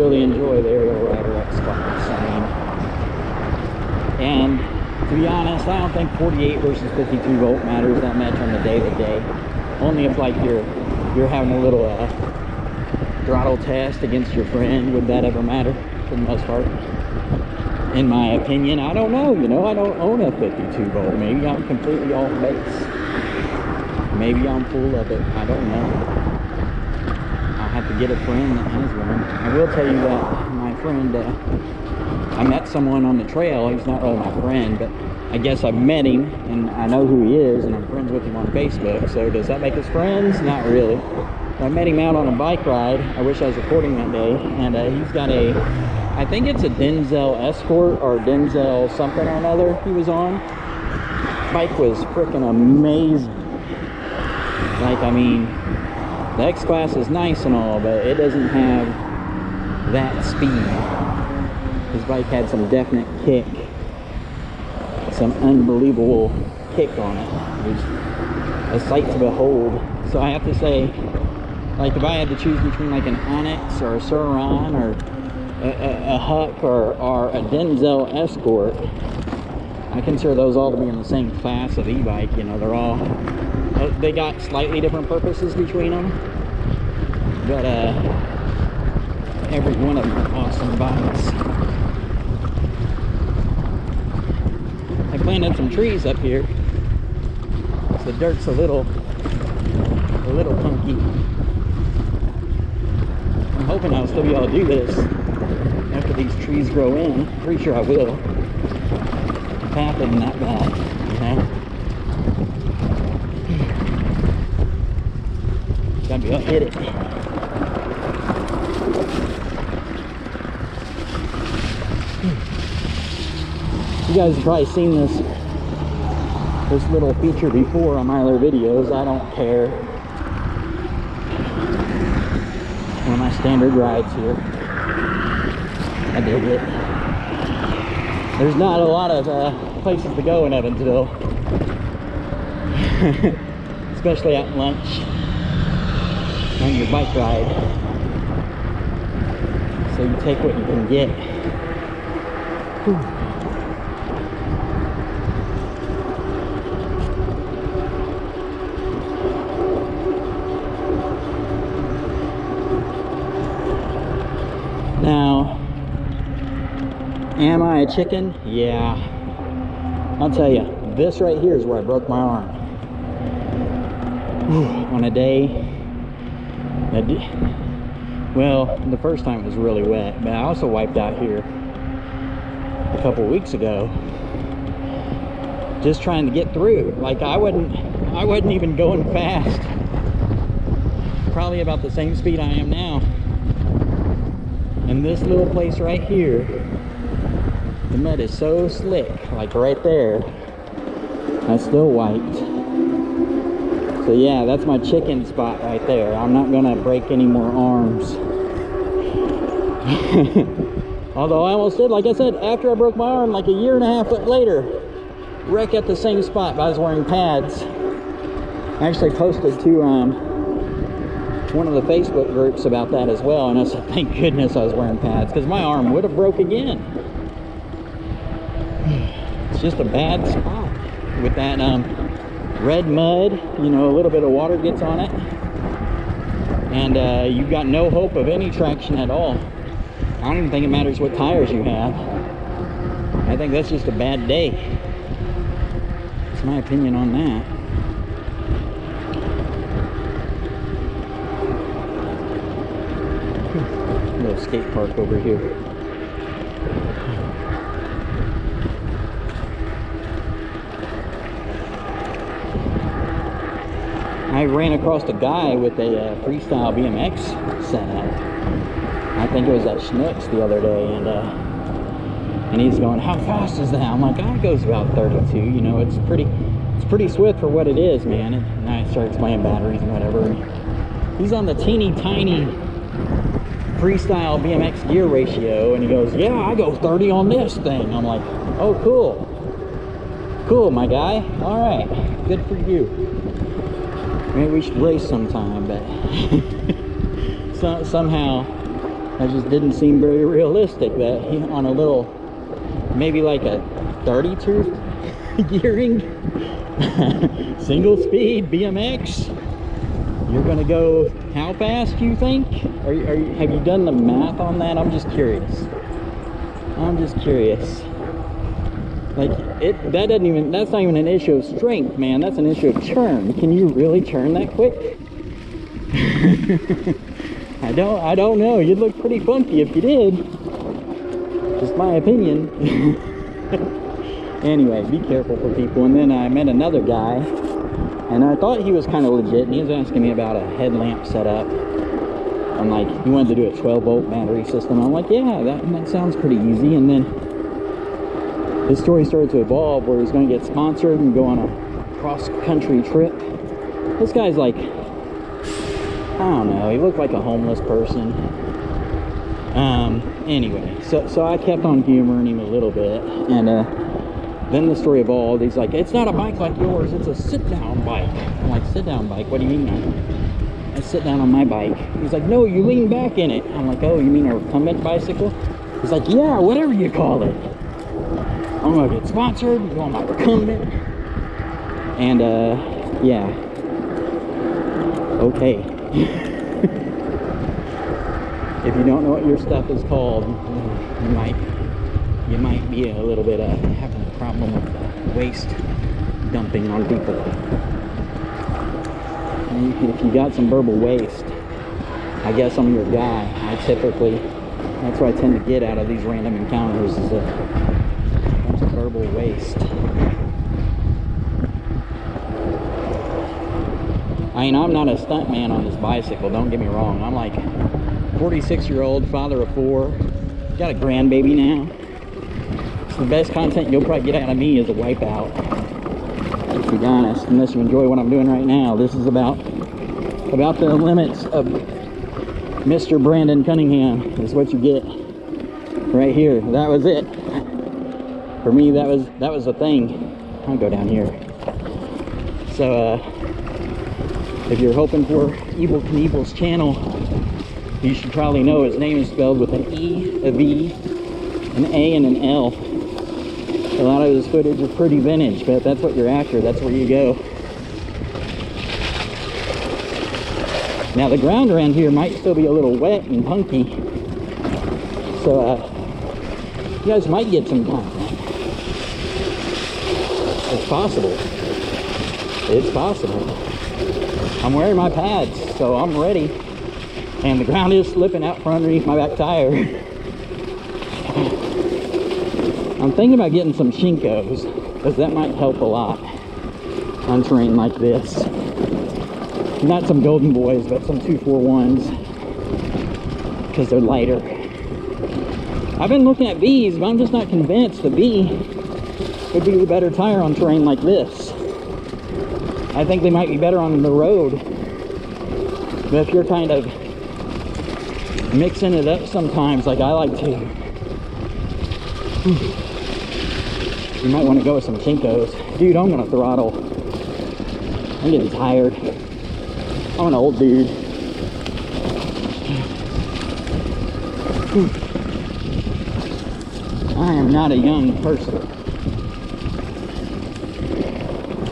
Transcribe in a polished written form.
really enjoy the Ariel Rider X class. And to be honest, I don't think 48 versus 52 volt matters that much on the day-to-day. Only if like you're having a little throttle test against your friend would that ever matter, for the most part. In my opinion, I don't know, you know, I don't own a 52 volt. Maybe I'm completely off base. Maybe I'm full of it, I don't know. I'll have to get a friend that has one. I will tell you that my friend, I met someone on the trail. He's not really my friend, but I guess I've met him and I know who he is and I'm friends with him on Facebook. So does that make us friends? Not really. I met him out on a bike ride. I wish I was recording that day. And he's got a, I think it's a Denzel Escort or Denzel something or another he was on. Bike was freaking amazing. Like, I mean, the X Class is nice and all, but it doesn't have that speed. His bike had some definite kick. Some unbelievable kick on it. It was a sight to behold. So I have to say, like if I had to choose between like an Onyx or a Suron or a Huck or a Denzel Escort, I consider those all to be in the same class of e-bike. You know, they're all, they got slightly different purposes between them, but every one of them are awesome bikes. I planted some trees up here, so the dirt's a little funky. I'm hoping I'll still be able to do this after these trees grow in. Pretty sure I will. The path isn't that bad, you know. Gotta be able to hit it. You guys have probably seen this little feature before on my other videos. I don't care. One of my standard rides here. I dig it. There's not a lot of places to go in Evansville. Especially at lunch on your bike ride. So you take what you can get. Whew. Now, am I a chicken? Yeah. I'll tell you, this right here is where I broke my arm. On a day, well, the first time was really wet, but I also wiped out here a couple weeks ago just trying to get through. Like I wasn't even going fast. Probably about the same speed I am now. And this little place right here, the mud is so slick, like right there. I still wiped. So yeah, that's my chicken spot right there. I'm not gonna break any more arms. Although I almost did, like I said, after I broke my arm, like a year and a half later, wreck at the same spot, but I was wearing pads. I actually posted to one of the Facebook groups about that as well, and I said, thank goodness I was wearing pads, because my arm would have broke again. It's just a bad spot with that red mud. You know, a little bit of water gets on it, and you've got no hope of any traction at all. I don't even think it matters what tires you have. I think that's just a bad day. That's my opinion on that. Little skate park over here. I ran across a guy with a freestyle BMX setup. I think it was at Schnucks the other day, and he's going, how fast is that? I'm like, oh, it goes about 32. You know, it's pretty swift for what it is, man. And I started explaining batteries and whatever. He's on the teeny tiny freestyle BMX gear ratio, and he goes, yeah, I go 30 on this thing. I'm like, oh, cool, my guy. All right, good for you. Maybe we should race sometime, but somehow That just didn't seem very realistic, that on a little, maybe like a 32 gearing, single speed BMX, you're gonna go how fast, you think? Have you done the math on that? I'm just curious. Like, that's not even an issue of strength, man. That's an issue of turn. Can you really turn that quick? I don't know. You'd look pretty funky if you did. Just my opinion. Anyway, be careful for people. And then I met another guy, and I thought he was kind of legit, and he was asking me about a headlamp setup. I'm like, he wanted to do a 12-volt battery system. I'm like, yeah, that sounds pretty easy. And then his story started to evolve where he's going to get sponsored and go on a cross-country trip. This guy's like, I don't know, he looked like a homeless person. Anyway, so I kept on humoring him a little bit, and then the story evolved. He's like, it's not a bike like yours, it's a sit-down bike. I'm like, sit-down bike? What do you mean? I sit down on my bike. He's like, no, you lean back in it. I'm like, oh, you mean a recumbent bicycle? He's like, yeah, whatever you call it. I'm gonna get sponsored, go on my recumbent. And yeah. Okay. If you don't know what your stuff is called, you might be a little bit having a problem with waste dumping on people. And if you got some verbal waste, I guess I'm your guy. That's what I tend to get out of these random encounters, is a bunch of verbal waste. I mean, I'm not a stunt man on this bicycle, don't get me wrong. I'm like 46-year-old, father of 4, got a grandbaby now. So the best content you'll probably get out of me is a wipeout, to be honest, unless you enjoy what I'm doing right now. This is about the limits of Mr. Brandon Cunningham, is what you get right here. That was it. For me, that was a thing. I'll go down here. So, if you're hoping for Evel Knievel's channel, you should probably know his name is spelled with an E, a V, an A, and an L. A lot of his footage is pretty vintage, but if that's what you're after, that's where you go. Now, the ground around here might still be a little wet and punky, so you guys might get some content. It's possible. It's possible. I'm wearing my pads, so I'm ready. And the ground is slipping out from underneath my back tire. I'm thinking about getting some Shinkos, because that might help a lot on terrain like this. Not some Golden Boys, but some 241s, because they're lighter. I've been looking at V's, but I'm just not convinced the V would be the better tire on terrain like this. I think they might be better on the road. But if you're kind of mixing it up sometimes, like I like to, you might want to go with some Shinkos. Dude, I'm gonna throttle. I'm getting tired. I'm an old dude. I am not a young person.